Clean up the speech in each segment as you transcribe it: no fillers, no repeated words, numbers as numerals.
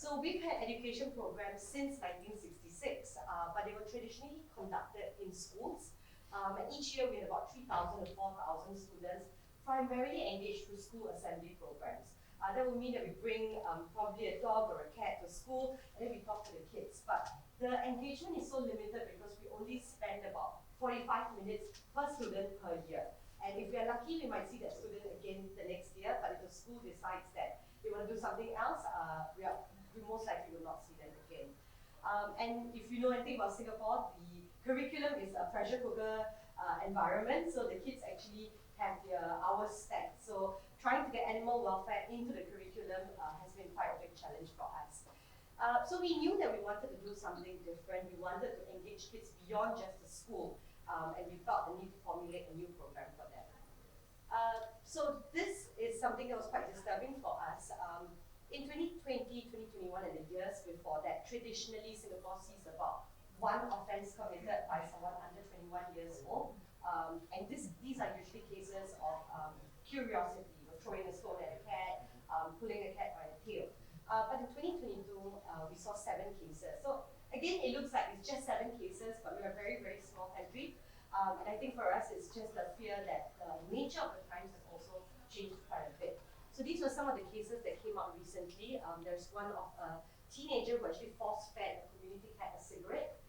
So we've had education programs since 1966, but they were traditionally conducted in schools. And each year we had about 3,000 to 4,000 students primarily engaged through school assembly programs. That would mean that we bring probably a dog or a cat to school and then we talk to the kids. But the engagement is so limited because we only spend about 45 minutes per student per year. And if we are lucky, we might see that student again the next year, but if the school decides that they want to do something else, we most likely will not see them again. And if you know anything about Singapore, the curriculum is a pressure cooker environment, so the kids actually have their hours stacked. So trying to get animal welfare into the curriculum has been quite a big challenge for us. So we knew that we wanted to do something different. We wanted to engage kids beyond just the school, and we felt the need to formulate a new program for them. So this is something that was quite disturbing for us. In 2020, 2021 and the years before that, traditionally Singapore sees about one offence committed by someone under 21 years old. And these are usually cases of curiosity, throwing a stone at a cat, pulling a cat by the tail. But in 2022, we saw 7 cases. So again, it looks like it's just 7 cases, but we're a very, very small country. And I think for us, it's just the fear that the nature of the crimes has also changed quite a bit. So these were some of the cases that came out recently. There's one of a teenager who actually force-fed a community cat a cigarette.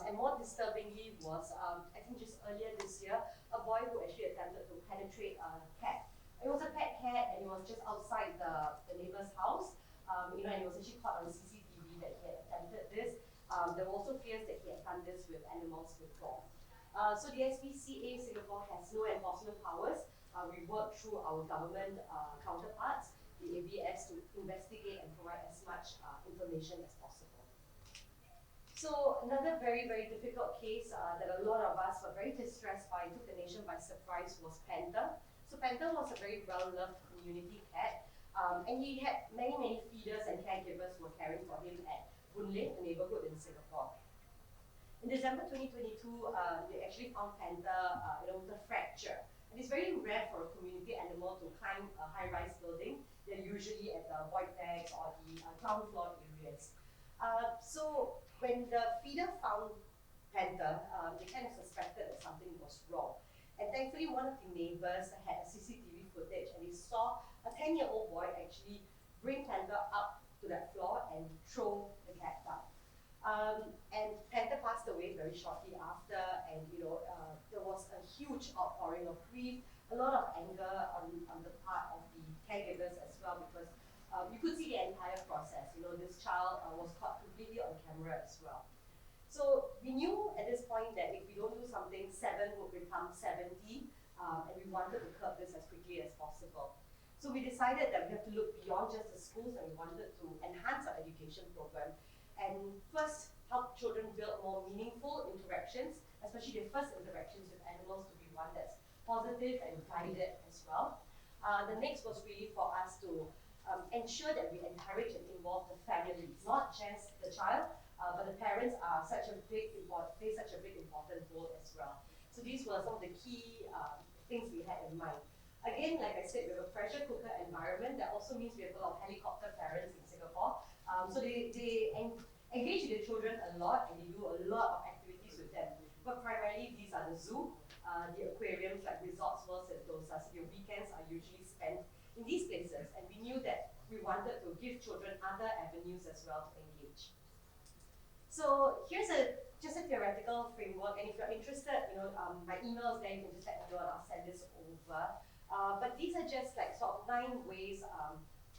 And more disturbingly was, I think just earlier this year, a boy who actually attempted to penetrate a cat. It was a pet cat and it was just outside the neighbor's house. And it was actually caught on CCTV that he had attempted this. There were also fears that he had done this with animals before. So the SPCA Singapore has no enforcement powers. We work through our government counterparts, the ABS, to investigate and provide as much information as possible. So another very, very difficult case that a lot of us were very distressed by, took the nation by surprise, was Panther. So Panther was a very well-loved community cat, and he had many, many feeders and caregivers who were caring for him at Boon Lay, a neighborhood in Singapore. In December 2022, they actually found Panther with a fracture. And it's very rare for a community animal to climb a high-rise building. They're usually at the void decks or the ground floor areas. So when the feeder found Panther, they kind of suspected that something was wrong. And thankfully, one of the neighbors had a CCTV footage and he saw a 10-year-old boy actually bring Panther up to that floor and throw the cat down. And Panther passed away very shortly after, and there was a huge outpouring of grief, a lot of anger on the part of the caregivers as well, because you could see the entire process. This child was caught completely on camera as well. So we knew at this point that if we don't do something, 7 would become 70, and we wanted to curb this as quickly as possible. So we decided that we have to look beyond just the schools, and we wanted to enhance our education program and first help children build more meaningful interactions, especially their first interactions with animals, to be one that's positive and guided as well. The next was really for us to ensure that we encourage and involve the families, not just the child, but the parents are play such a big important role as well. So these were some of the key things we had in mind. Again, like I said, we have a pressure cooker environment. That also means we have a lot of helicopter parents in Singapore. So they engage with the children a lot, and they do a lot of activities with them. But primarily, these are the zoo, the aquariums like Resorts World Sentosa. So your weekends are usually spent in these places, and we knew that we wanted to give children other avenues as well to engage. So here's just a theoretical framework, and if you're interested, my email is there. You can just let me know, and I'll send this over. But these are just like sort of 9 ways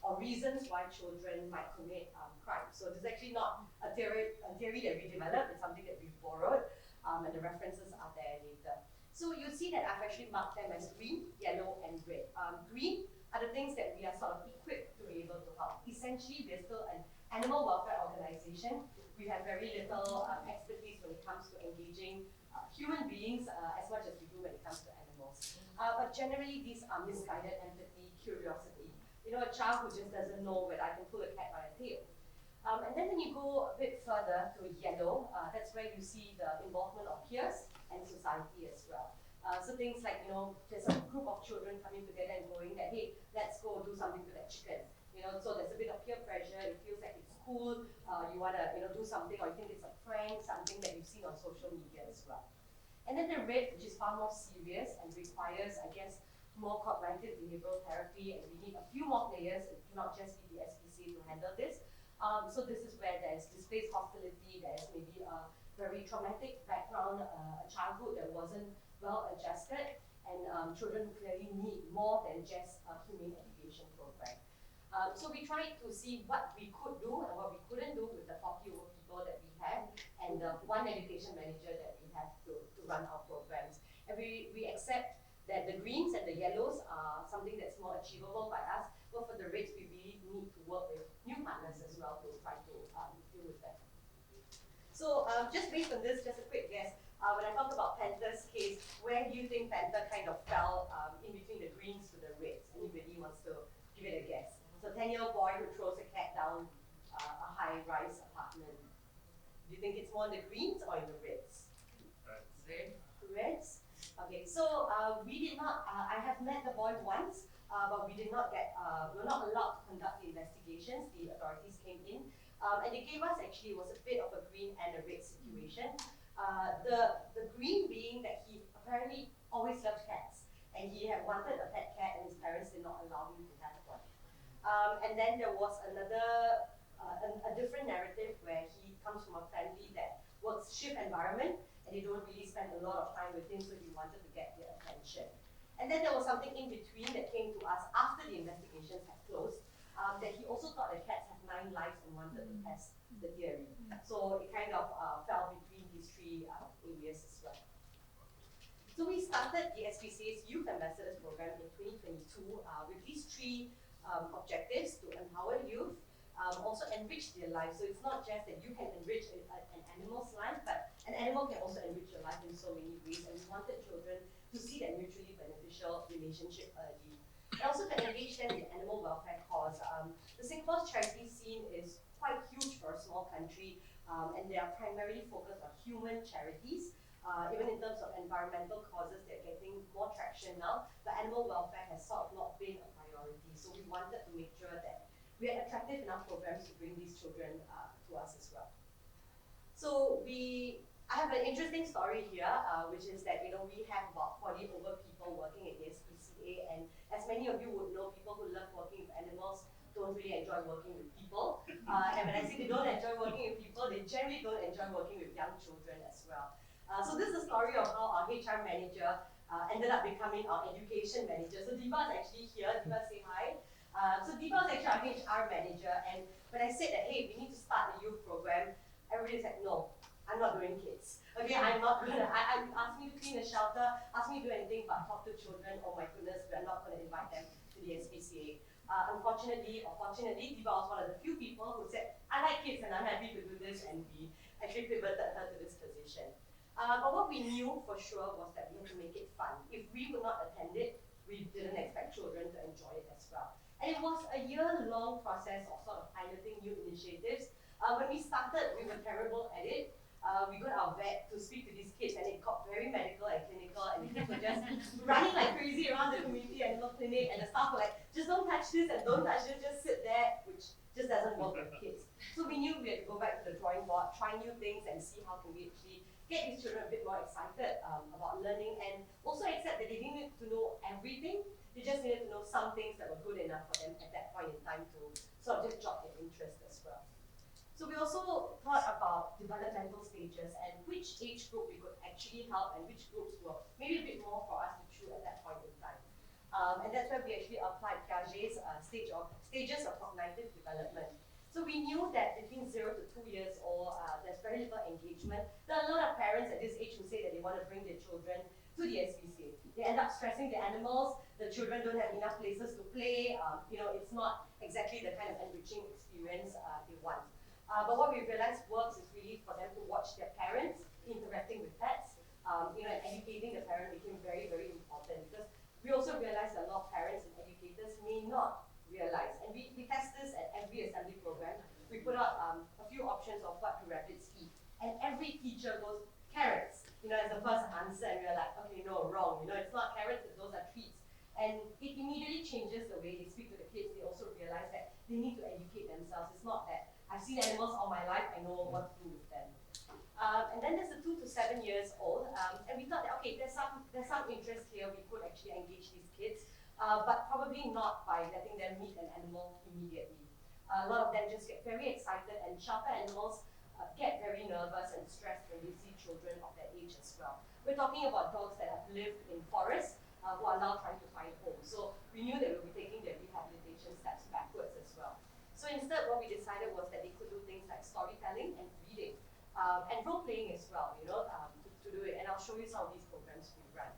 or reasons why children might commit crime. So this is actually not a theory that we developed. It's something that we've borrowed, and the references are there later. So you'll see that I've actually marked them as green, yellow, and red. Green are the things that we are sort of equipped to be able to help. Essentially, we're still an animal welfare organization. We have very little expertise when it comes to engaging human beings as much as we do when it comes to animals. But generally, these are misguided empathy, curiosity. A child who just doesn't know whether I can pull a cat by a tail. And then when you go a bit further to yellow, that's where you see the involvement of peers and society as well. So things like, there's a group of children coming together and going that, hey, let's go do something to that chicken. So there's a bit of peer pressure. It feels like it's school, you want to do something, or you think it's a prank, something that you've seen on social media as well. And then the red, which is far more serious and requires, I guess, more cognitive behavioral therapy, and we need a few more players. It cannot just be the SPCA to handle this. So this is where there's displaced hostility, there's maybe a very traumatic background, a childhood that wasn't well adjusted, and children who clearly need more than just a humane education program. So we tried to see what we could do and what we couldn't do with the 40 over people that we have and the one education manager that we have to run our programs. And we accept that the greens and the yellows are something that's more achievable by us, but for the reds we really need to work with new partners as well to try to deal with that. So just based on this, just a quick guess, when I talk about Panther's case, where do you think Panther kind of fell in between the greens to the reds? Anybody wants to give it a guess? So 10-year-old boy who throws a cat down a high-rise apartment. Do you think it's more in the greens or in the reds? Reds? Okay, so we did not, I have met the boy once, but we did not get, we were not allowed to conduct the investigations. The authorities came in, and they gave us actually, it was a bit of a green and a red situation. The green being that he apparently always loved cats, and he had wanted a pet cat, and his parents did not allow him to have one. And then there was another, a different narrative where he comes from a family that works shift environment, and they don't really spend a lot of time with him, so he wanted to get their attention. And then there was something in between that came to us after the investigations had closed, that he also thought that cats have 9 lives and wanted to test the theory. So it kind of fell between these 3 areas as well. So we started the SPCA's Youth Ambassadors Program in 2022 with these 3 objectives: to empower youth, also enrich their lives. So it's not just that you can enrich an animal's life, but an animal can also enrich your life in so many ways. And we wanted children to see that mutually beneficial relationship early. And also to engage them in animal welfare cause. The Singapore's charity scene is quite huge for a small country, and they are primarily focused on human charities. Even in terms of environmental causes, they're getting more traction now, but animal welfare has sort of not been a priority. So we wanted to make sure that we had attractive enough programs to bring these children to us as well. So I have an interesting story here, which is that we have about 40 over people working at the SPCA, and as many of you would know, people who love working with animals don't really enjoy working with people. And when I say they don't enjoy working with people, they generally don't enjoy working with young children as well. So this is a story of how our HR manager ended up becoming our education manager. So Deepa is actually here. Deepa, say hi. So Deepa is actually our HR manager, and when I said that, hey, we need to start a youth program, everybody said, no, I'm not doing kids. Okay, I'm not gonna, I'm asking you to clean a shelter, ask me to do anything but talk to children. Oh my goodness, we're not gonna invite them to the SPCA. Unfortunately, or fortunately, Deepa was one of the few people who said, I like kids and I'm happy to do this, and we actually pivoted her to this position. But what we knew for sure was that we had to make it fun. If we would not attend it, we didn't expect children to enjoy it as well. And it was a year-long process of sort of piloting new initiatives. When we started, we were terrible at it. We got our vet to speak to these kids, and it got very medical and clinical, and the kids were just running like crazy around the community animal clinic, and the staff were like, just don't touch this and don't touch this, just sit there, which just doesn't work with kids. So we knew we had to go back to the drawing board, try new things, and see how can we actually get these children a bit more excited about learning, and also accept that they didn't need to know everything, they just needed to know some things that were good enough for them at that point in time to sort of just jog their interest as well. So we also thought about developmental stages and which age group we could actually help and which groups were maybe a bit more for us to chew at that point in time. And that's where we actually applied Piaget's stages of cognitive development. So we knew that between 0 to 2 years old, there's very little engagement. There are a lot of parents at this age who say that they want to bring their children to the SPCA. They end up stressing the animals, the children don't have enough places to play, it's not exactly the kind of enriching experience they want. But what we realized works is really for them to watch their parents interacting with pets, and educating the parent became very, very important, because we also realized that a lot of parents and educators may not realize. And we test this at every assembly program. We put out a few options of what do rabbits eat. And every teacher goes, carrots, as the first answer. And we're like, okay, no, wrong. It's not carrots, those are treats. And it immediately changes the way they speak to the kids. They also realize that they need to educate themselves. It's not that I've seen animals all my life, I know what to do with them. And then there's the 2 to 7 years old, and we thought that, okay, there's some interest here, we could actually engage these kids, but probably not by letting them meet an animal immediately. A lot of them just get very excited, and shelter animals get very nervous and stressed when they see children of that age as well. We're talking about dogs that have lived in forests, who are now trying to find homes. So we knew that we would be taking their rehabilitation steps backwards as well. So instead, what we decided was that they could do things like storytelling and reading, and role playing as well, to do it. And I'll show you some of these programs we run.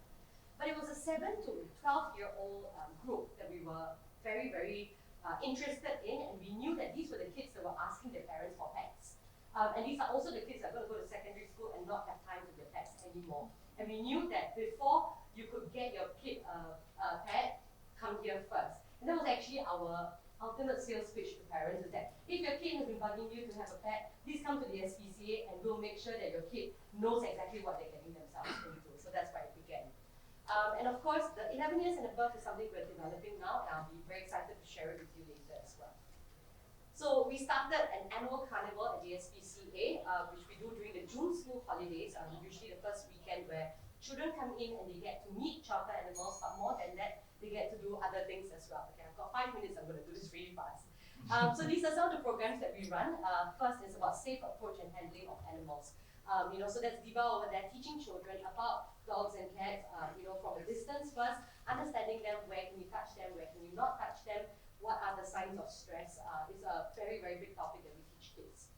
But it was a 7 to 12-year-old group that we were very, very interested in, and we knew that these were the kids that were asking their parents for pets. And these are also the kids that are going to go to secondary school and not have time with their pets anymore. And we knew that before you could get your kid a pet, come here first. And that was actually our ultimate sales pitch to parents, is that if your kid has been bugging you to have a pet, please come to the SPCA and we'll make sure that your kid knows exactly what they're getting themselves into. So that's why it began. And of course, the 11 years and above is something we're developing now, and I'll be very excited to share it with you later as well. So we started an annual carnival at the SPCA, which we do during the June school holidays, usually the first weekend, where children come in and they get to meet shelter animals, but more than that, they get to do other things as well. Okay, I've got 5 minutes, I'm going to do this really fast. So these are some of the programs that we run. First is about safe approach and handling of animals. So that's Diva over there teaching children about dogs and cats, from a distance first, understanding them, where can you touch them, where can you not touch them, what are the signs of stress. It's a very, very big topic that we teach kids.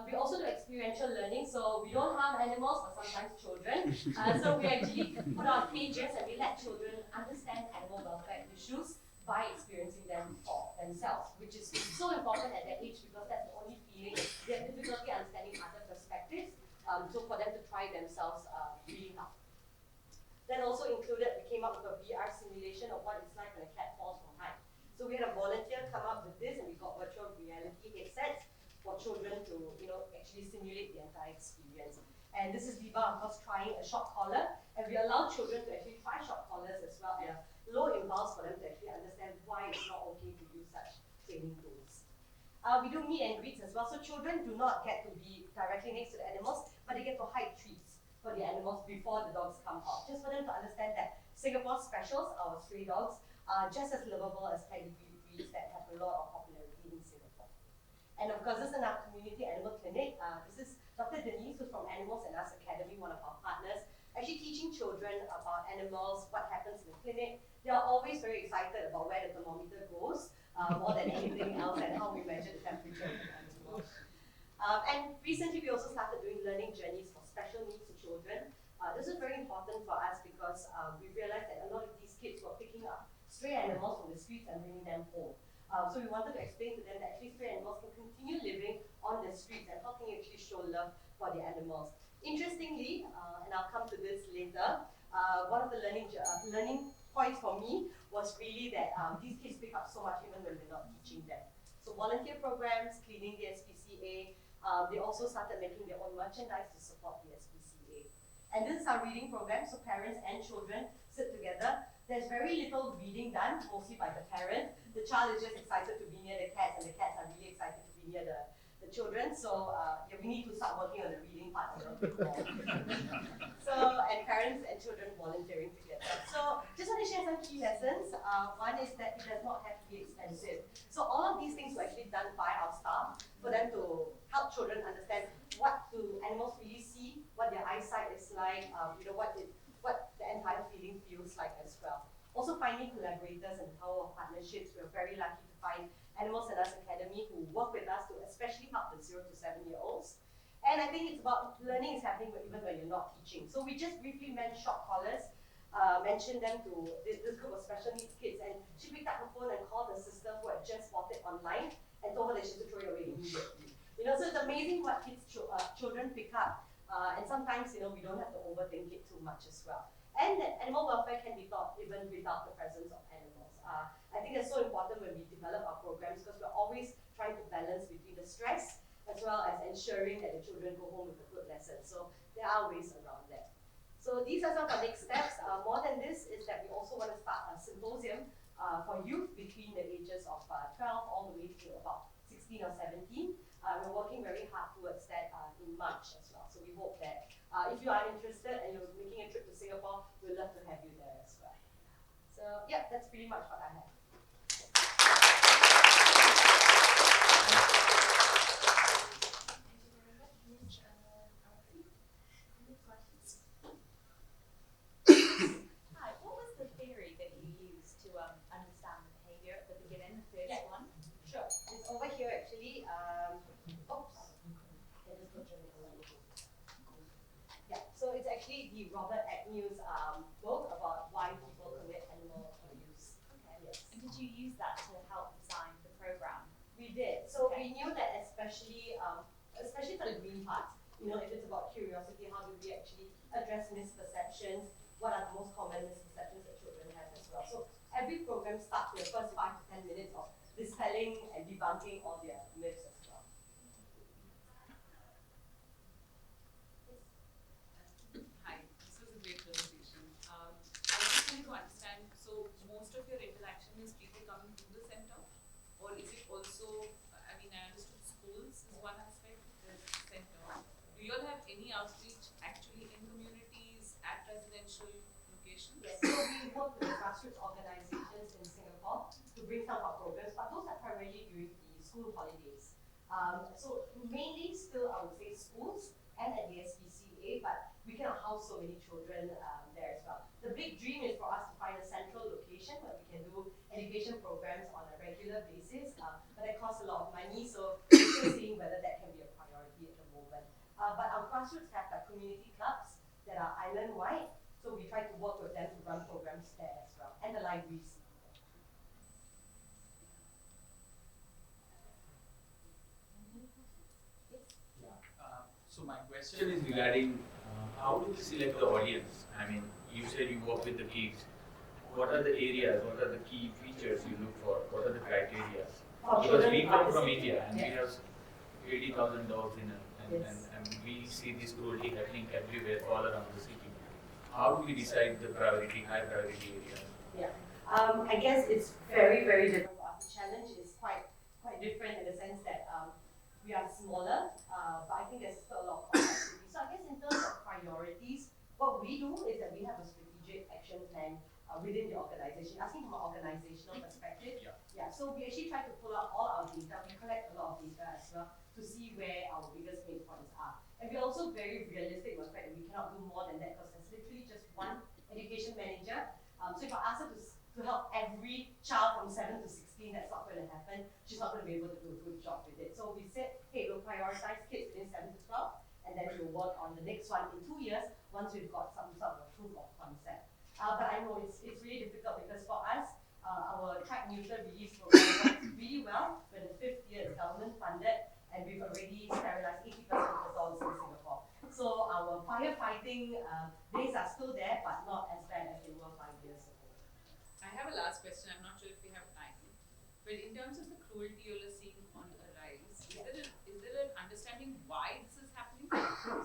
We also do experiential learning, so we don't harm animals, but sometimes children. So we actually put out cages and we let children understand animal welfare issues by experiencing them for themselves, which is so important at that age because that's the only feeling. They have difficulty understanding other perspectives, so for them to try themselves really help. That also included, we came up with a VR simulation of what it's like when a cat falls from height. So we had a volunteer come up with this, and we got virtual reality headsets for children to, actually simulate the entire experience. And this is Diva, of course, trying a shock collar, and we allow children to actually try shock collars as well at a low impulse for them to actually understand why it's not okay to use such training tools. We do meet and greets as well, so children do not get to be directly next to the animals, but they get to hide treats for the animals before the dogs come out, just for them to understand that Singapore specials, our stray dogs, are just as livable as pedigree breeds that have a lot of popularity in Singapore. And of course, this is our community animal clinic. This is Dr. Denise, who's from Animals and Us Academy, one of our partners, actually teaching children about animals, what happens in the clinic. They are always very excited about where the thermometer goes, more than anything else, and how we measure the temperature of the animal. And recently, we also started doing learning journeys for special needs children. This is very important for us because we realized that a lot of these kids were picking up stray animals from the streets and bringing them home. So we wanted to explain to them that actually stray animals can continue living on the streets, and how can you actually show love for the animals. Interestingly, and I'll come to this later, one of the learning points for me was really that these kids pick up so much even when we're not teaching them. So volunteer programs, cleaning the SPCA, they also started making their own merchandise to support the SPCA. And this is our reading program, so parents and children sit together. There's very little reading done, mostly by the parent. The child is just excited to be near the cats, and the cats are really excited to be near the children. So we need to start working on the reading part a little bit more. And parents and children volunteering together. So just want to share some key lessons. One is that it does not have to be expensive. So all of these things were actually done by our staff for them to help children understand what do animals really see, what their eyesight is like, what the entire feeling feels like as well. Also finding collaborators and the power of partnerships. We're very lucky to find Animals and Us Academy who work with us to especially help the 0 to 7-year-olds. And I think it's about learning is happening even when you're not teaching. So we just briefly mentioned shock collars, mentioned them to this group of special needs kids, and she picked up her phone and called the sister who had just bought it online and told her that she should throw it away immediately. So it's amazing what kids, children pick up. And sometimes, we don't have to overthink it too much as well. And that animal welfare can be taught even without the presence of animals. I think that's so important when we develop our programs because we're always trying to balance between the stress as well as ensuring that the children go home with a good lesson. So there are ways around that. So these are some of our next steps. More than this is that we also want to start a symposium for youth between the ages of 12 all the way to about 16 16 or 17. We're working very hard towards that in March as well. So we hope that if you are interested and you're making a trip to Singapore, we'd love to have you there as well. So yeah, that's pretty much what I have. Over here actually, yeah, so it's actually the Robert Agnew's book about why people commit animal abuse. Okay. Yes. And did you use that to help design the program? We did. So we knew that especially for the green part, you know, if it's about curiosity, how do we actually address misperceptions? What are the most common misperceptions that children have as well? So every program starts with the first 5 to 10 minutes of dispelling and debunking all their myths as well. Hi, this was a great presentation. I was just trying to understand, so most of your interaction is people coming to the center, or is it also, I mean, I understood schools is one aspect, the center. Do you all have any outreach actually in communities, at residential locations? Yes, so we work with grassroots organizations in Singapore to bring some of our programs, but those are primarily during the school holidays. So mainly still, I would say, schools and at the SPCA, but we cannot house so many children there as well. The big dream is for us to find a central location where we can do education programs on a regular basis, but that costs a lot of money, so we're still seeing whether that can be a priority at the moment. But our grassroots have like community clubs that are island-wide, so we try to work with them to run programs there as well, and the libraries. So my question is regarding how do we select the audience? I mean, you said you work with the kids. What are the areas? What are the key features you look for? What are the criteria? Because we come from India and we have 80,000 dogs in and we see this cruelty happening everywhere, all around the city. How do we decide the priority, high priority areas? Yeah, I guess it's very, very different for us. The challenge is quite different in the sense that we are smaller, but I think there's still a lot of complexity. So I guess in terms of priorities, what we do is that we have a strategic action plan within the organization. Asking from an organizational perspective, yeah. So we actually try to pull out all our data. We collect a lot of data as well to see where our biggest pain points are. And we're also very realistic with the fact that we cannot do more than that because there's literally just one education manager. So if I ask her to help every child from 7 to 16, that's not going to happen. She's not going to be able to do a good job with it. So we said, hey, we'll prioritize kids within 7 to 12, and then we'll work on the next one in 2 years once we've got some sort of a proof of concept. But I know it's really difficult because for us, our track neutral release program works really well. We're in the 5th year, it's government funded, and we've already sterilized 80% of the dogs in Singapore. So our firefighting days are still there, but not as bad as they were 5 years ago. I have a last question. I'm not sure if we have time. But in terms of the cruelty you're seeing on a rise, is there an understanding why this is happening?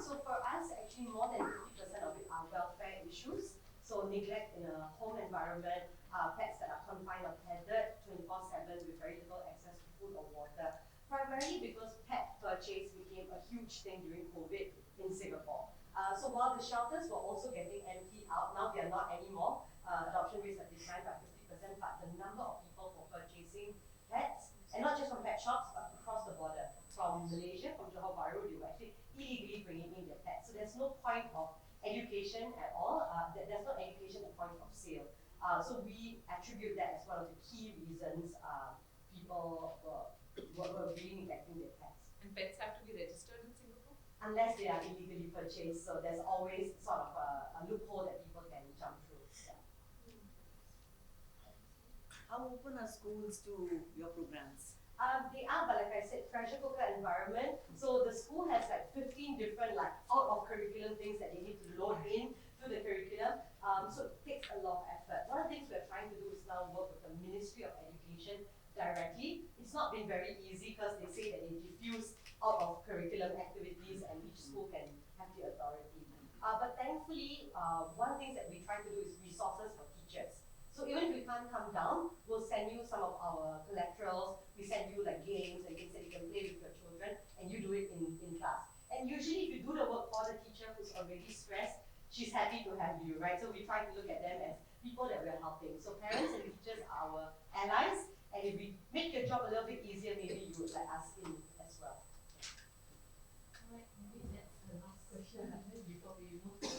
So for us, actually more than 50% of it are welfare issues. So neglect in a home environment, pets that are confined or tethered 24/7 with very little access to food or water. Primarily because pet purchase became a huge thing during COVID in Singapore. So while the shelters were also getting emptied out, now they are not anymore. Adoption rates have declined by 50%, but the number of people for purchasing pets, and not just from pet shops, but across the border, from Malaysia, from Johor Bahru, they were actually illegally bringing in their pets. So there's no point of education at all. There's no education at point of sale. So we attribute that as one of the key reasons people were really neglecting their pets. And pets have to be registered in Singapore? Unless they are illegally purchased, so there's always sort of a loophole that people can jump through. Yeah. How open are schools to your programs? They are, but like I said, pressure cooker environment. So the school has like 15 different like out of curriculum things that they need to load in to the curriculum. So it takes a lot of effort. One of the things we're trying to do is now work with the Ministry of Education directly. It's not been very easy because they say that they diffuse out of curriculum activities and each school can have the authority. But thankfully, one thing that we try to do is resources for teachers. So even if we can't come down, we'll send you some of our collaterals. We send you like games, and you can And usually if you do the work for the teacher who's already stressed, she's happy to have you, right? So we try to look at them as people that we're helping. So parents and teachers are our allies, and if we make your job a little bit easier, maybe you would let us in as well. Alright, maybe that's the last question before we move to